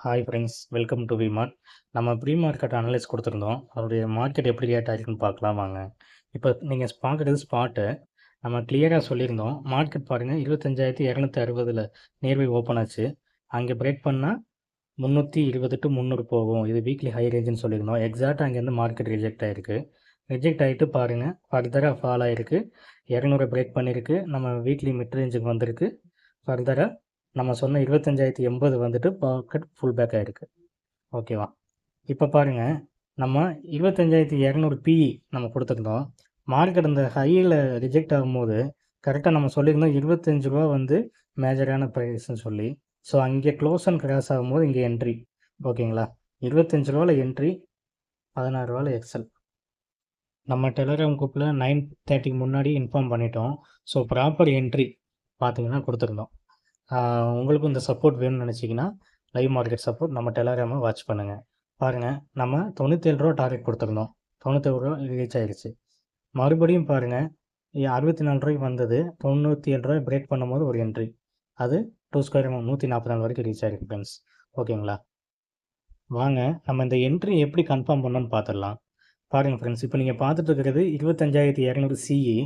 Hi friends, welcome to VMart. நம்ம free market analyse கொடுத்துருந்தோம். அதோடைய மார்க்கெட் எப்படி ரியாக்ட் ஆகிருக்குன்னு பார்க்கலாம் வாங்க. இப்போ நீங்கள் பார்க்குறது ஸ்பாட்டு. நம்ம கிளியராக சொல்லியிருந்தோம். மார்க்கெட் பாருங்கள் 25,260 நியர்பை ஓப்பன் ஆச்சு. அங்கே பிரேக் பண்ணால் 320 to 300 போகும். இது வீக்லி ஹை ரேஞ்சுன்னு சொல்லியிருந்தோம். எக்ஸாக்டாக அங்கேருந்து மார்க்கெட் ரிஜெக்ட் ஆகிருக்கு. ரிஜெக்ட் ஆகிட்டு பாருங்கள், ஃபர்தராக ஃபால் ஆகிருக்கு. 200 பிரேக் பண்ணியிருக்கு. நம்ம வீக்லி மிட் ரேஞ்சுக்கு வந்திருக்கு. ஃபர்தராக நம்ம சொன்ன 25,080 வந்துட்டு மார்க்கெட் ஃபுல் பேக் ஆகிருக்கு. ஓகேவா? இப்போ பாருங்கள், நம்ம 25,200 பிஇ நம்ம கொடுத்துருந்தோம். மார்க்கெட் அந்த ஹையில் ரிஜெக்ட் ஆகும்போது கரெக்டாக நம்ம சொல்லியிருந்தோம் ₹25 வந்து மேஜரான ப்ரைஸ்ன்னு சொல்லி. ஸோ அங்கே க்ளோஸ் அண்ட் கிராஸ் ஆகும்போது இங்கே என்ட்ரி. ஓகேங்களா? ₹25 என்ட்ரி, ₹16 எக்ஸல். நம்ம டெலகிராம் குரூப்பில் 9:30க்கு முன்னாடி இன்ஃபார்ம் பண்ணிட்டோம். ஸோ ப்ராப்பர் என்ட்ரி பார்த்தீங்கன்னா கொடுத்துருந்தோம். உங்களுக்கும் இந்த சப்போர்ட் வேணும்னு நினச்சிங்கன்னா லைவ் மார்க்கெட் சப்போர்ட் நம்ம டெலகிராமை வாட்ச் பண்ணுங்கள். பாருங்கள், நம்ம ₹97 டார்கெட் கொடுத்துருந்தோம். ₹97 ரீச் ஆகிடுச்சு. மறுபடியும் பாருங்கள், ₹64 வந்தது. ₹97 பிரேக் பண்ணும்போது ஒரு என்ட்ரி. அது 2 144 வரைக்கும் ரீச் ஆகிருக்கு ஃப்ரெண்ட்ஸ். ஓகேங்களா? வாங்க நம்ம இந்த என்ட்ரி எப்படி கன்ஃபார்ம் பண்ணோன்னு பார்த்துடலாம். பாருங்கள் ஃப்ரெண்ட்ஸ், இப்போ நீங்கள் பார்த்துட்டு இருக்கிறது 25,200 சிஇ.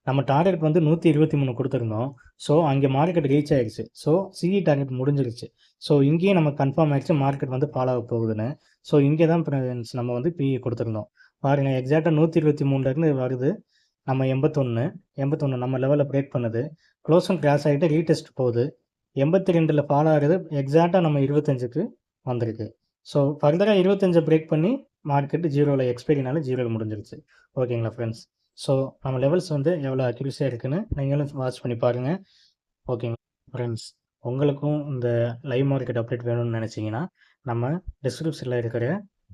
நம்ம டார்கெட் வந்து 123 கொடுத்துருந்தோம். ஸோ அங்கே மார்க்கெட் ரீச் ஆகிடுச்சு. ஸோ சிஇ டார்கெட் முடிஞ்சிருச்சு. ஸோ இங்கேயே நம்ம கன்ஃபார்ம் ஆகிடுச்சு மார்க்கெட் வந்து ஃபாலோ ஆக போகுதுன்னு. ஸோ இங்கே தான் ஃப்ரெண்ட்ஸ் நம்ம வந்து பிஇ கொடுத்துருந்தோம். பாருங்கள், எக்ஸாக்டாக 123 வருது. நம்ம 81 நம்ம லெவலில் பிரேக் பண்ணுது. க்ளோஸும் கிராஸ் ஆகிட்டு ரீடெஸ்ட் போகுது. 82 ஃபாலோ ஆகுது. எக்ஸாக்டாக நம்ம 25க்கு வந்திருக்கு. ஸோ ஃபர்தராக 25 பிரேக் பண்ணி மார்க்கெட்டு ஜீரோவில் எக்ஸ்பைரினால ஜீரோவில் முடிஞ்சிருச்சு. ஓகேங்களா ஃப்ரெண்ட்ஸ்? ஸோ நம்ம லெவல்ஸ் வந்து எவ்வளோ அக்யூரஸியாக இருக்குன்னு நீங்களும் வாட்ச் பண்ணி பாருங்கள். ஓகேங்க ஃப்ரெண்ட்ஸ், உங்களுக்கும் இந்த லைவ் மார்க்கெட் அப்டேட் வேணும்னு நினச்சிங்கன்னா நம்ம டிஸ்கிரிப்ஷனில் இருக்கிற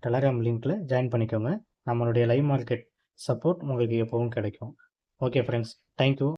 டெலகிராம் லிங்க்கில் ஜாயின் பண்ணிக்கோங்க. நம்மளுடைய லைவ் மார்க்கெட் சப்போர்ட் உங்களுக்கு எப்போவும் கிடைக்கும். Okay friends, thank you.